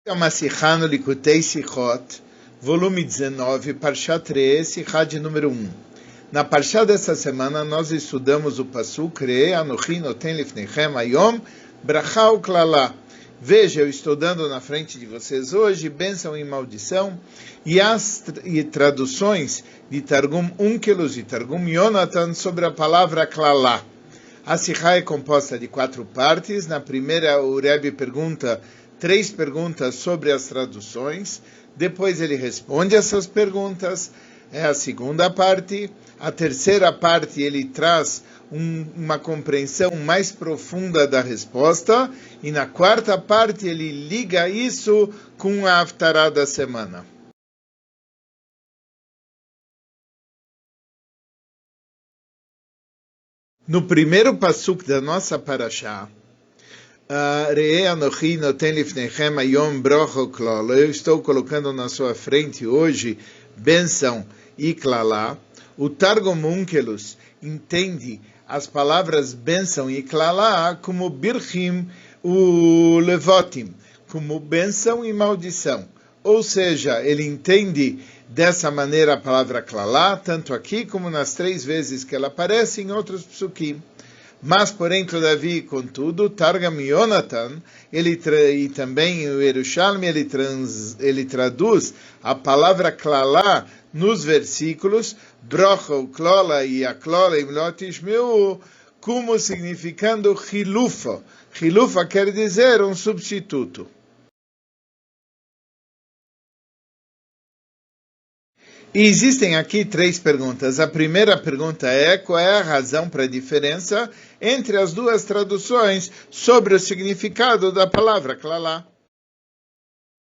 É uma Sihá no Likutei Sichot, volume 19, Parshá 3, Sihá de número 1. Na Parshá dessa semana, nós estudamos o Pasuk Re'eh Anochi Noten Lifnechem Hayom Brachá U'Klalá. Veja, eu estou dando na frente de vocês hoje bênção e maldição, e as traduções de Targum Onkelos e Targum Yonatan sobre a palavra Klalá. A Sihá é composta de 4 partes. Na primeira, o Rebbe pergunta 3 perguntas sobre as traduções, depois ele responde essas perguntas, é a segunda parte. A terceira parte ele traz uma compreensão mais profunda da resposta, e na quarta parte ele liga isso com a Haftará da semana. No primeiro pasuk da nossa parashá, Re'eh Anochi Noten Lifnechem Hayom Brachá U'Klalá, eu estou colocando na sua frente hoje bênção e klalá. O Targum Onkelos entende as palavras bênção e klalá como birchim u levotim, como bênção e maldição. Ou seja, ele entende dessa maneira a palavra klalá, tanto aqui como nas 3 vezes que ela aparece em outros psukim. Mas, porém, todavia, contudo, Targum Yonatan, e também o Yerushalmi, ele traduz a palavra klalá nos versículos Brachá U'Klalá e Aklalá Imlot Ishmeu, como significando chilufa. Chilufa quer dizer um substituto. E existem aqui 3 perguntas. A primeira pergunta é: qual é a razão para a diferença entre as 2 traduções sobre o significado da palavra klalá?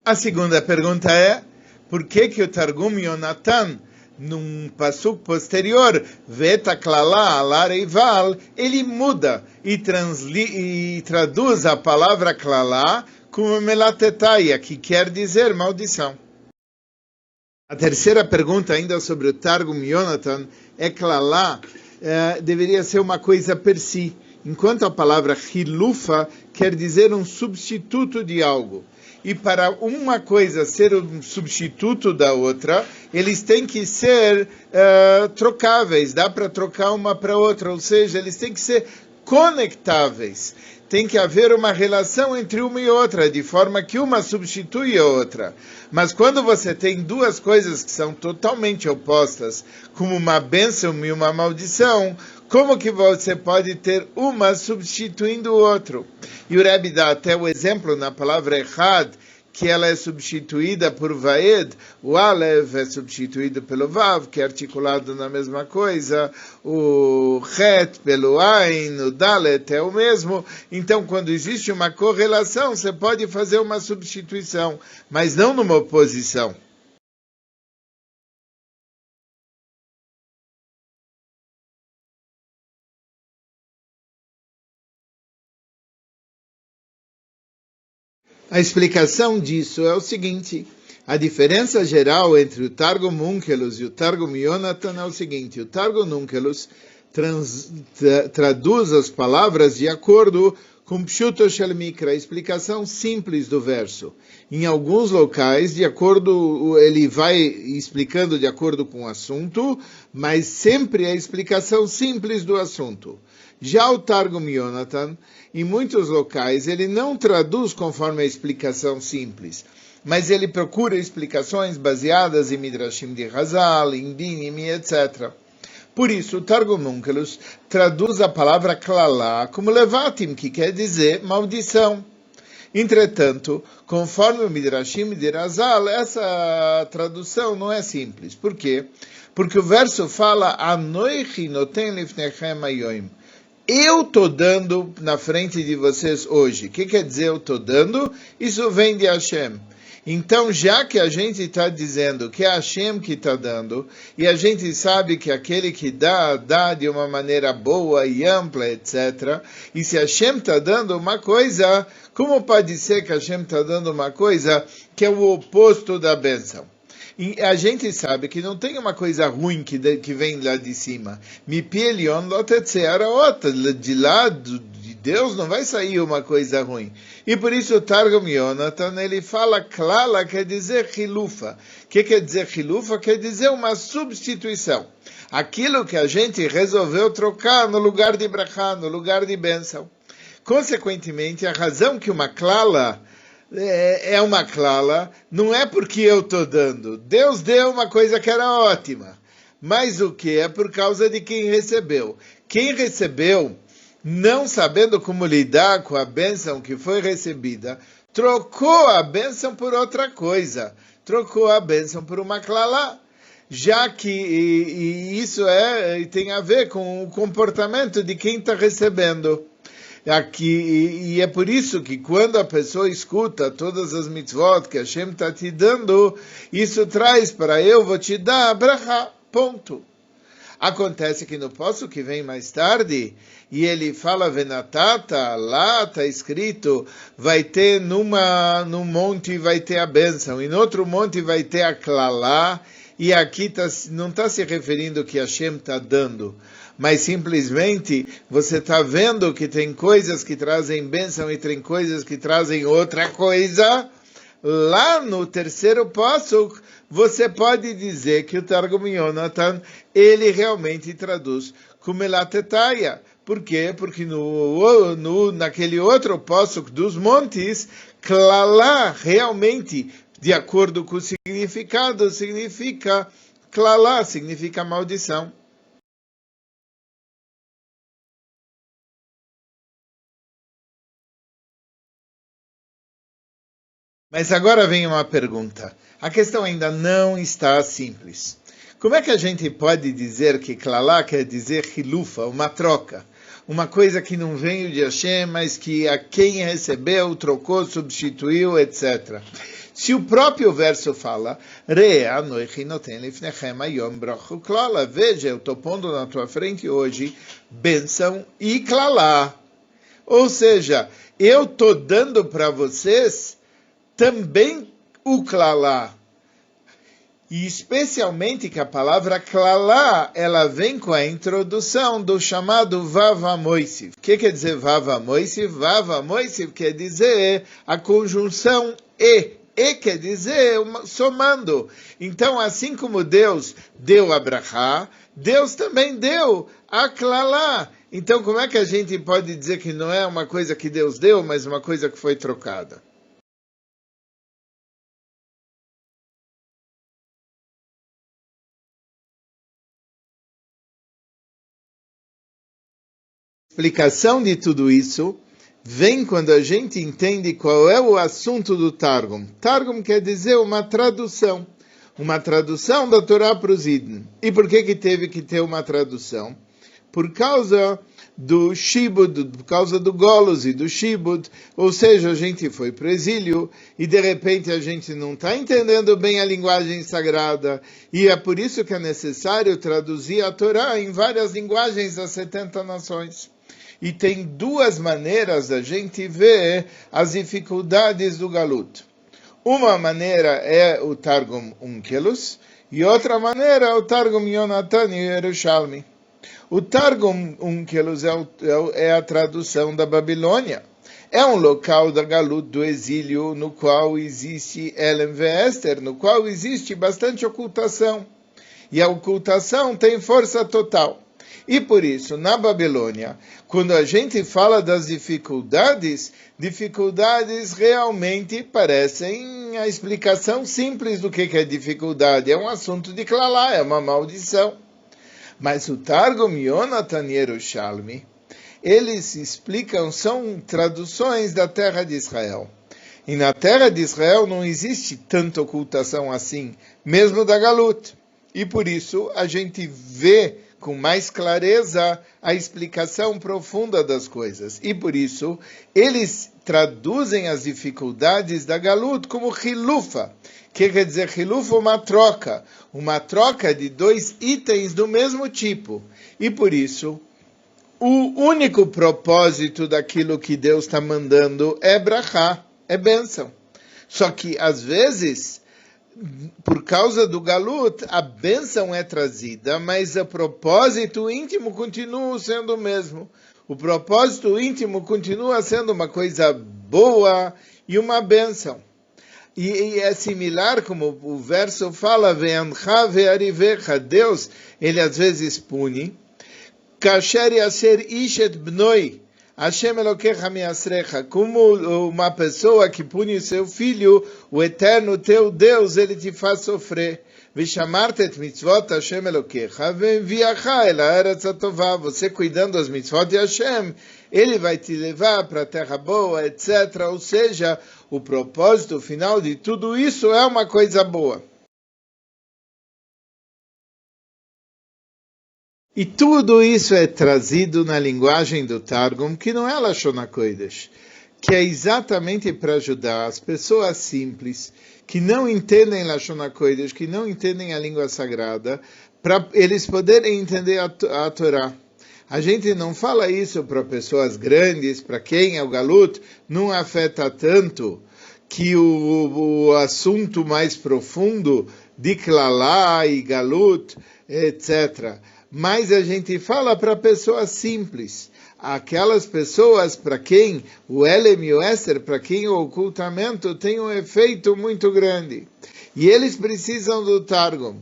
A segunda pergunta é: por que o Targum Yonatan, num pasuk posterior, Veta klalá alar eival, ele muda e traduz a palavra klalá como melatetaya, que quer dizer maldição? A terceira pergunta, ainda sobre o Targum Yonatan, é klalá deveria ser uma coisa per si, enquanto a palavra chilufa quer dizer um substituto de algo. E para uma coisa ser um substituto da outra, eles têm que ser trocáveis, dá para trocar uma para outra, ou seja, eles têm que ser conectáveis. Tem que haver uma relação entre uma e outra, de forma que uma substitui a outra. Mas quando você tem 2 coisas que são totalmente opostas, como uma bênção e uma maldição, como que você pode ter uma substituindo o outro? E o Rebbe dá até o exemplo na palavra Echad, que ela é substituída por Vaed, o Aleph é substituído pelo Vav, que é articulado na mesma coisa, o Het pelo Ain, o Dalet é o mesmo. Então, quando existe uma correlação, você pode fazer uma substituição, mas não numa oposição. A explicação disso é o seguinte: a diferença geral entre o Targum Onkelos e o Targum Yonatan é o seguinte: o Targum Onkelos traduz as palavras de acordo com Pshuto Shel Mikra, a explicação simples do verso. Em alguns locais, ele vai explicando de acordo com o assunto, mas sempre a explicação simples do assunto. Já o Targum Yonatan, em muitos locais, ele não traduz conforme a explicação simples, mas ele procura explicações baseadas em Midrashim de Hazal, em Dinim, etc. Por isso, o Targum Onkelos traduz a palavra klalá como levatim, que quer dizer maldição. Entretanto, conforme o Midrashim de Hazal, essa tradução não é simples. Por quê? Porque o verso fala Anochi noten lifnechem hayom. Eu estou dando na frente de vocês hoje. O que quer dizer eu estou dando? Isso vem de Hashem. Então, já que a gente está dizendo que é Hashem que está dando, e a gente sabe que aquele que dá de uma maneira boa e ampla, etc. E se Hashem está dando uma coisa, como pode ser que Hashem está dando uma coisa que é o oposto da bênção? E a gente sabe que não tem uma coisa ruim que vem lá de cima. De lá Deus não vai sair uma coisa ruim. E por isso o Targum Yonatan, ele fala klala, quer dizer hilufa. O que quer dizer hilufa? Quer dizer uma substituição. Aquilo que a gente resolveu trocar no lugar de brachá, no lugar de bênção. Consequentemente, a razão que uma klala é uma klala não é porque eu estou dando. Deus deu uma coisa que era ótima. Mas o que? É por causa de quem recebeu. Quem recebeu, não sabendo como lidar com a bênção que foi recebida, trocou a bênção por outra coisa. Trocou a bênção por uma klala. Já que isso tem a ver com o comportamento de quem está recebendo. E é por isso que quando a pessoa escuta todas as mitzvot que Hashem está te dando, isso traz para eu vou te dar a brachá, ponto. Acontece que no posto que vem mais tarde, e ele fala venatata, lá está escrito, vai ter num monte vai ter a bênção, e no outro monte vai ter a klalá, e aqui não está se referindo que Hashem está dando, mas simplesmente você está vendo que tem coisas que trazem bênção e tem coisas que trazem outra coisa. Lá no terceiro pasuk, você pode dizer que o Targum Yonatan, ele realmente traduz como elatetaya. Por quê? Porque naquele outro pasuk dos montes, klalá realmente, de acordo com o significado, significa klalá, significa maldição. Mas agora vem uma pergunta. A questão ainda não está simples. Como é que a gente pode dizer que klalá quer dizer hilufa, uma troca? Uma coisa que não veio de Hashem, mas que a quem recebeu, trocou, substituiu, etc. Se o próprio verso fala, veja, eu estou pondo na tua frente hoje bênção e klalá. Ou seja, eu estou dando para vocês também o klalá. E especialmente que a palavra klalá, ela vem com a introdução do chamado Vava Moisiv. O que quer dizer Vava Moisiv? Vava Moisiv quer dizer a conjunção e. E quer dizer somando. Então, assim como Deus deu a brachá, Deus também deu a klalá. Então, como é que a gente pode dizer que não é uma coisa que Deus deu, mas uma coisa que foi trocada? A explicação de tudo isso vem quando a gente entende qual é o assunto do Targum. Targum quer dizer uma tradução da Torá para os Idn. E por que teve que ter uma tradução? Por causa do Shibud, por causa do Golos e do Shibud, ou seja, a gente foi para o exílio e de repente a gente não está entendendo bem a linguagem sagrada, e é por isso que é necessário traduzir a Torá em várias linguagens das 70 nações. E tem duas maneiras da gente ver as dificuldades do Galut. Uma maneira é o Targum Onkelos, e outra maneira é o Targum Yonatan e Yerushalmi. O Targum Onkelos é a tradução da Babilônia. É um local da Galut, do exílio, no qual existe Elem ve Esther, no qual existe bastante ocultação. E a ocultação tem força total. E por isso, na Babilônia, quando a gente fala das dificuldades realmente parecem a explicação simples do que é dificuldade. É um assunto de klalá, é uma maldição. Mas o Targum Yonatan e Yerushalmi, eles explicam, são traduções da terra de Israel. E na terra de Israel não existe tanta ocultação assim, mesmo da Galut. E por isso a gente vê com mais clareza a explicação profunda das coisas. E por isso, eles traduzem as dificuldades da Galut como hilufa. Que quer dizer hilufa? Uma troca de dois itens do mesmo tipo. E por isso, o único propósito daquilo que Deus está mandando é brachá, é bênção. Só que, às vezes, por causa do Galut, a bênção é trazida, mas o propósito íntimo continua sendo o mesmo. O propósito íntimo continua sendo uma coisa boa e uma bênção. E é similar como o verso fala, Deus, ele às vezes pune, Kasher yaser ish et bnoi, Hashem Elokecha miasrecha, como uma pessoa que pune seu filho, o eterno teu Deus, ele te faz sofrer. Vishamart et mitzvot Hashem Elokecha, ve'enviacha el haaretz hatová. Você cuidando das mitzvot de Hashem, ele vai te levar para a terra boa, etc. Ou seja, o propósito final de tudo isso é uma coisa boa. E tudo isso é trazido na linguagem do Targum, que não é Lashon HaKodesh, que é exatamente para ajudar as pessoas simples, que não entendem Lashon HaKodesh, que não entendem a língua sagrada, para eles poderem entender a Torá. A gente não fala isso para pessoas grandes, para quem é o Galut, não afeta tanto que o assunto mais profundo de Klalá e Galut, etc., mas a gente fala para pessoas simples, aquelas pessoas para quem o Elem e o Ester, para quem o ocultamento tem um efeito muito grande. E eles precisam do Targum.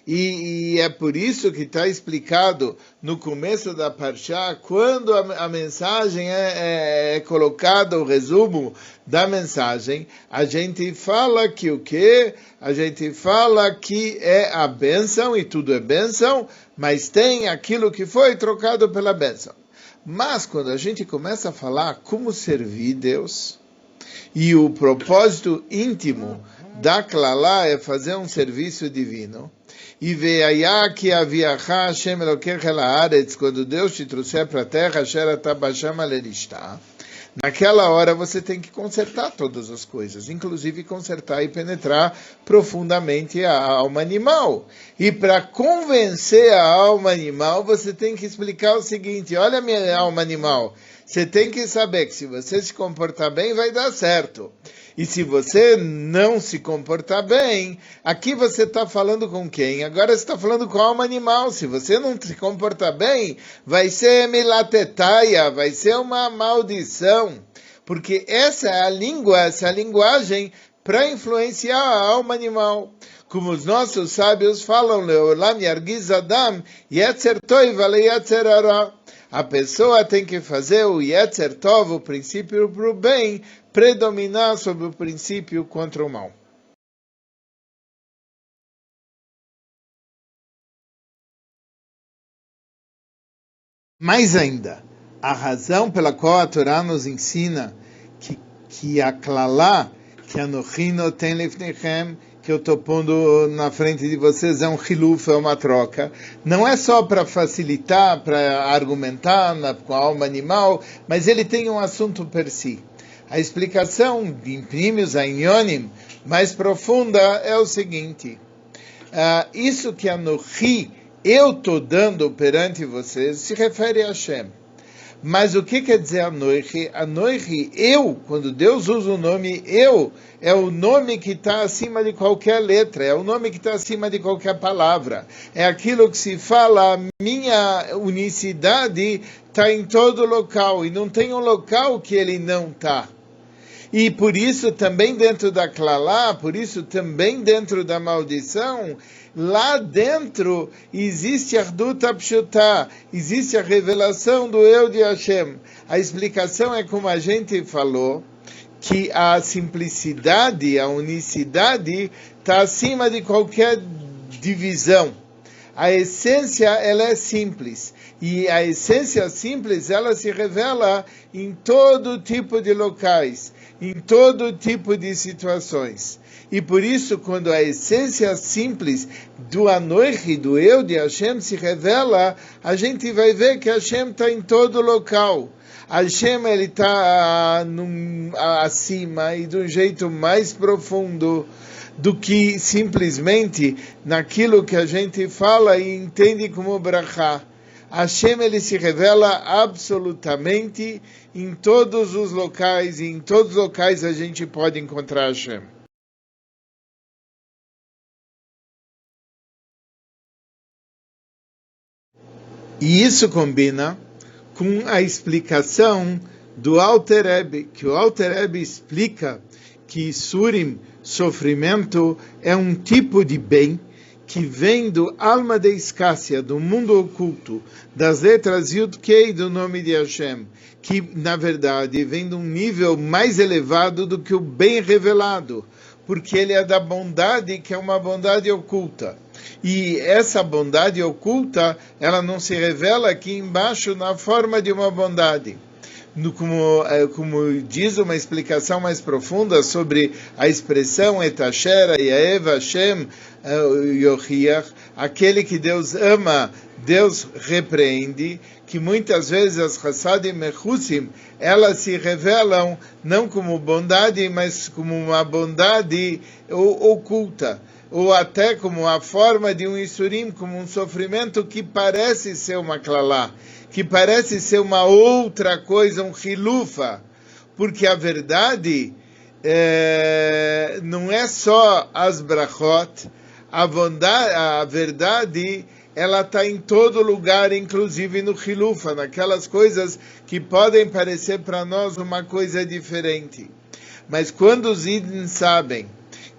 E é por isso que está explicado no começo da Parshá, quando a mensagem é colocada, o resumo da mensagem, a gente fala que o quê? A gente fala que é a bênção, e tudo é bênção, mas tem aquilo que foi trocado pela bênção. Mas quando a gente começa a falar como servir Deus, e o propósito íntimo da Klalá é fazer um serviço divino, e veia que aviacha Hashem Elokecha laaretz, quando Deus te trouxer para a terra, asher ata basham alerishta, naquela hora você tem que consertar todas as coisas, inclusive consertar e penetrar profundamente a alma animal. E para convencer a alma animal, você tem que explicar o seguinte: olha, minha alma animal, você tem que saber que se você se comportar bem, vai dar certo. E se você não se comportar bem, aqui você está falando com quem? Agora você está falando com a alma animal. Se você não se comportar bem, vai ser milatetaia, vai ser uma maldição. Porque essa é a língua, essa é a linguagem para influenciar a alma animal. Como os nossos sábios falam, Leolam yargiz adam, yetzer toiv ale yetzer hara. A pessoa tem que fazer o Yetzer Tov, o princípio para o bem, predominar sobre o princípio contra o mal. Mais ainda, a razão pela qual a Torá nos ensina que a Klalá, que Anochi noten lefnechem, que eu estou pondo na frente de vocês, é um hiluf, é uma troca. Não é só para facilitar, para argumentar com a alma animal, mas ele tem um assunto per si. A explicação de Primius Ainyonim mais profunda é o seguinte: isso que Anochi, eu estou dando perante vocês, se refere a Hashem. Mas o que quer dizer Anochi? Anochi, eu, quando Deus usa o nome eu, é o nome que está acima de qualquer letra, é o nome que está acima de qualquer palavra. É aquilo que se fala, a minha unicidade está em todo local, e não tem um local que ele não está. E por isso também dentro da Klalá, por isso também dentro da maldição, lá dentro existe Ardut Apshutá, existe a revelação do eu de Hashem. A explicação é como a gente falou, que a simplicidade, a unicidade está acima de qualquer divisão. A essência, ela é simples. E a essência simples, ela se revela em todo tipo de locais, em todo tipo de situações. E por isso, quando a essência simples do Anochi, do eu de Hashem, se revela, a gente vai ver que Hashem está em todo local. Hashem, ele está acima e de um jeito mais profundo do que simplesmente naquilo que a gente fala e entende como brachá. Hashem, ele se revela absolutamente em todos os locais, e em todos os locais a gente pode encontrar Hashem. E isso combina com a explicação do Alter Rebbe, que o Alter Rebbe explica que Isurim, sofrimento, é um tipo de bem que vem do alma de escássia, do mundo oculto, das letras Yud-Kei do nome de Hashem, que, na verdade, vem de um nível mais elevado do que o bem revelado, porque ele é da bondade, que é uma bondade oculta. E essa bondade oculta, ela não se revela aqui embaixo na forma de uma bondade. Como diz uma explicação mais profunda sobre a expressão Etashera Yaev Hashem Yochiach, aquele que Deus ama, Deus repreende, que muitas vezes as Chassadim Mechusim, elas se revelam não como bondade, mas como uma bondade oculta, ou até como a forma de um Isurim, como um sofrimento que parece ser uma Klalá, que parece ser uma outra coisa, um Hilufa, porque a verdade não é só as brachot, a verdade ela está em todo lugar, inclusive no Hilufa, naquelas coisas que podem parecer para nós uma coisa diferente. Mas quando os Yidden sabem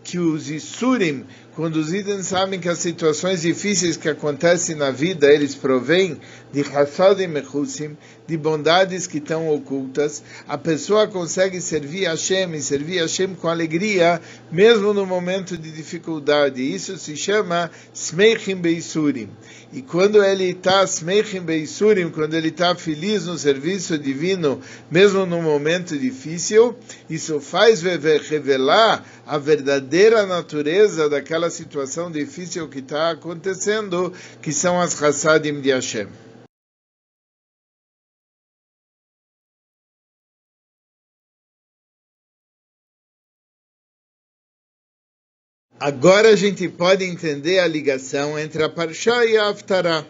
que os Isurim, quando os Yidden sabem que as situações difíceis que acontecem na vida, eles provêm de Chassadim Mechusim, de bondades que estão ocultas, a pessoa consegue servir Hashem, e servir Hashem com alegria, mesmo no momento de dificuldade. Isso se chama Smeichim Beisurim. E quando ele está Smeichim Beisurim, quando ele está feliz no serviço divino, mesmo no momento difícil, isso faz revelar a verdadeira natureza daquela situação difícil que está acontecendo, que são as Chassadim de Hashem. Agora a gente pode entender a ligação entre a Parshá e a Haftarah.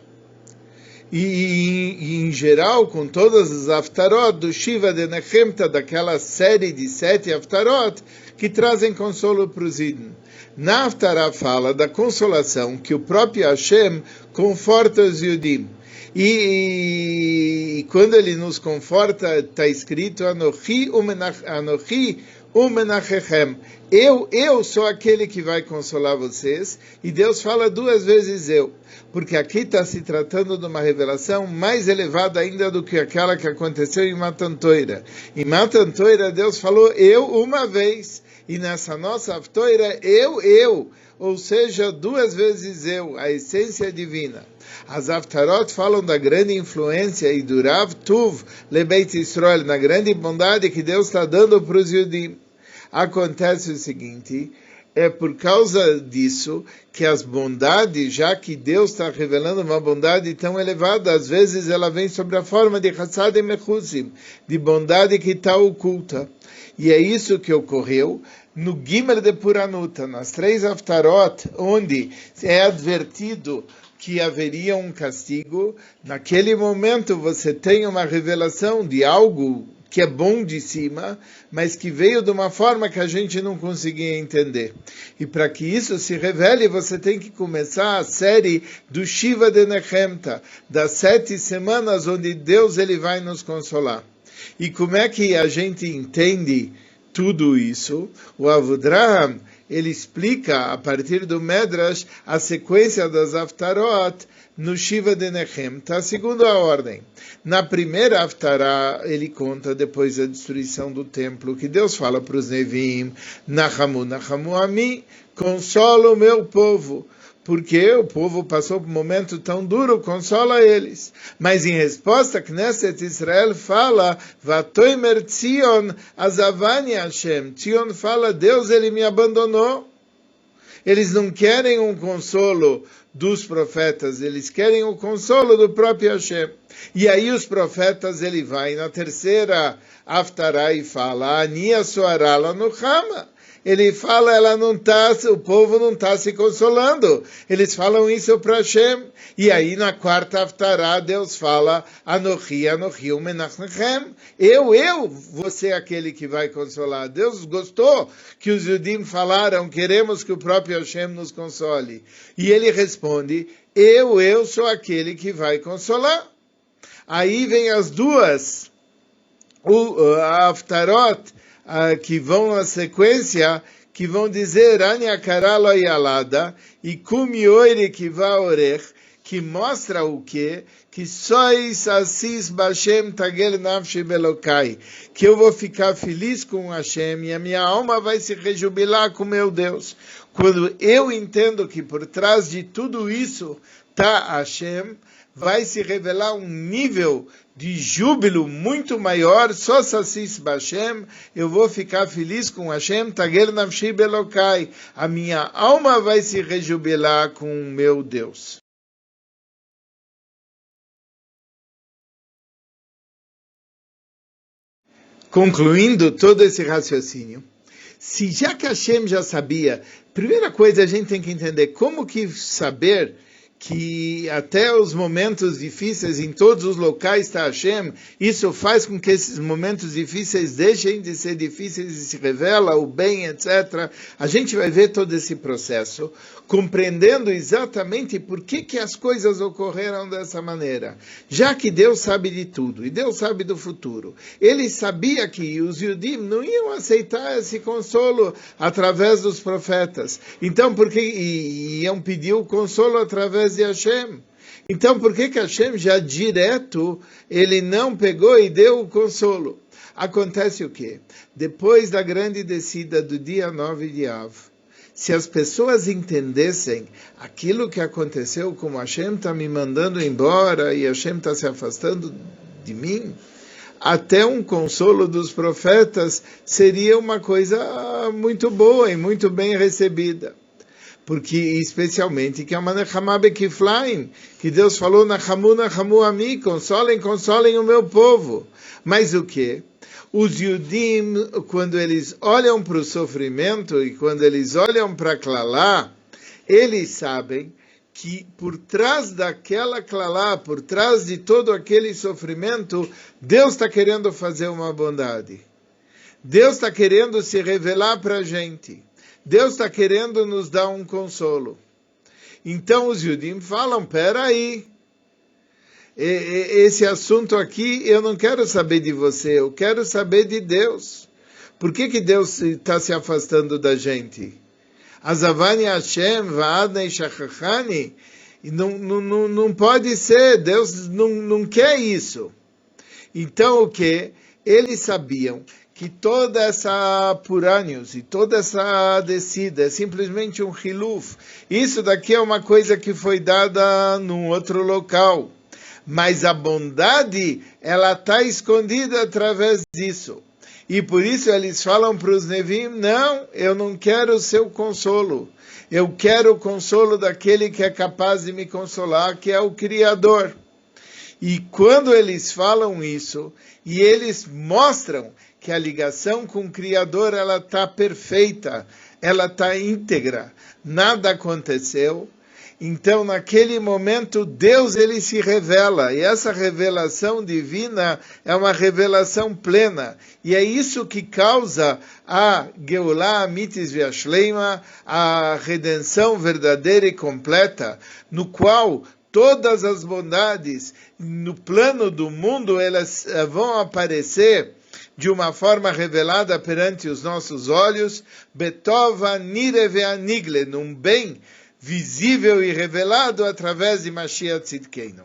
E em geral, com todas as Haftarot do Shiva de Nechemta, daquela série de 7 Haftarot, que trazem consolo para os Yidden. Na Haftarah fala da consolação que o próprio Hashem conforta os Yudim. E quando ele nos conforta, está escrito Anochi umenachechem. Eu sou aquele que vai consolar vocês, e Deus fala 2 vezes eu, porque aqui está se tratando de uma revelação mais elevada ainda do que aquela que aconteceu em Matan Torah. Em Matan Torah, Deus falou eu uma vez, e nessa nossa Haftorah, eu, ou seja, 2 vezes eu, a essência divina. As Haftarot falam da grande influência e do Rav Tuv Lebeit Israel, na grande bondade que Deus está dando para os Yudim. Acontece o seguinte, é por causa disso que as bondades, já que Deus está revelando uma bondade tão elevada, às vezes ela vem sobre a forma de Chassadim Mechusim, de bondade que está oculta. E é isso que ocorreu no Gimel de Puranuta, nas 3 Haftarot, onde é advertido que haveria um castigo. Naquele momento você tem uma revelação de algo que é bom de cima, mas que veio de uma forma que a gente não conseguia entender. E para que isso se revele, você tem que começar a série do Shiva de Nechemta, das 7 semanas onde Deus ele vai nos consolar. E como é que a gente entende tudo isso? O Avudraham, ele explica, a partir do Medrash, a sequência das Haftarot no Shiva de Nechemta, segundo a ordem. Na primeira Haftarah, ele conta, depois da destruição do templo, que Deus fala para os Nevim, Nachamu, Nachamu Ami, consola o meu povo, porque o povo passou por um momento tão duro, consola eles. Mas em resposta, Knesset Israel fala, Vatoimer Tzion Azavani Hashem. Tzion fala, Deus ele me abandonou. Eles não querem um consolo dos profetas, eles querem o consolo do próprio Hashem. E aí os profetas, ele vai na terceira Haftarah e fala, Ania Soarala no Hama. Ele fala, o povo não está se consolando. Eles falam isso para Hashem. E aí na quarta Haftarah, Deus fala, Anochi umenachem. Eu vou ser aquele que vai consolar. Deus gostou que os Yudim falaram, queremos que o próprio Hashem nos console. E ele responde, eu sou aquele que vai consolar. Aí vem as duas, a Haftarot, que vão na sequência, que vão dizer, Anya Karalo Yalada, e Kumi Oire Kiva Orech, que mostra o quê? Que sois assis Bashem Tagel Nafshi Belokai, que eu vou ficar feliz com Hashem e a minha alma vai se rejubilar com meu Deus. Quando eu entendo que por trás de tudo isso está Hashem, vai se revelar um nível de júbilo muito maior, só assis Bashem, eu vou ficar feliz com Hashem Tagel Nafshi Belokai, a minha alma vai se rejubilar com o meu Deus. Concluindo todo esse raciocínio, se já que Hashem já sabia, primeira coisa a gente tem que entender como que saber que até os momentos difíceis, em todos os locais está Hashem, isso faz com que esses momentos difíceis deixem de ser difíceis e se revela o bem, etc. A gente vai ver todo esse processo, compreendendo exatamente por que as coisas ocorreram dessa maneira. Já que Deus sabe de tudo, e Deus sabe do futuro, Ele sabia que os Yudim não iam aceitar esse consolo através dos profetas. Então, porque iam pedir o consolo através de Hashem. Então, por que Hashem já direto, ele não pegou e deu o consolo? Acontece o quê? Depois da grande descida do dia 9 de Av, se as pessoas entendessem aquilo que aconteceu, como Hashem está me mandando embora e Hashem está se afastando de mim, até um consolo dos profetas seria uma coisa muito boa e muito bem recebida. Porque, especialmente, que é uma Nechamá Bekiflaim, que Deus falou, Nachamu, Nachamu Ami, consolem, consolem o meu povo. Mas o quê? Os Yudim, quando eles olham para o sofrimento e quando eles olham para Klalá, eles sabem que por trás daquela Klalá, por trás de todo aquele sofrimento, Deus está querendo fazer uma bondade. Deus está querendo se revelar para a gente. Deus está querendo nos dar um consolo. Então os Yudim falam, peraí, esse assunto aqui eu não quero saber de você, eu quero saber de Deus. Por que Deus está se afastando da gente? Azavani Hashem va'adnei shachachani. Não pode ser, Deus não quer isso. Então o que? Eles sabiam que toda essa Puranius e toda essa descida é simplesmente um hiluf. Isso daqui é uma coisa que foi dada num outro local. Mas a bondade, ela está escondida através disso. E por isso eles falam para os Nevim, não, eu não quero o seu consolo. Eu quero o consolo daquele que é capaz de me consolar, que é o Criador. E quando eles falam isso, e eles mostram que a ligação com o Criador, ela está perfeita, ela está íntegra, nada aconteceu. Então, naquele momento, Deus ele se revela, e essa revelação divina é uma revelação plena, e é isso que causa a Geulah Amitis Ve'ashleima, a redenção verdadeira e completa, no qual todas as bondades no plano do mundo, elas vão aparecer de uma forma revelada perante os nossos olhos, Betova Nire Ve'anigle, num bem visível e revelado através de Mashiach Tzidkeinu.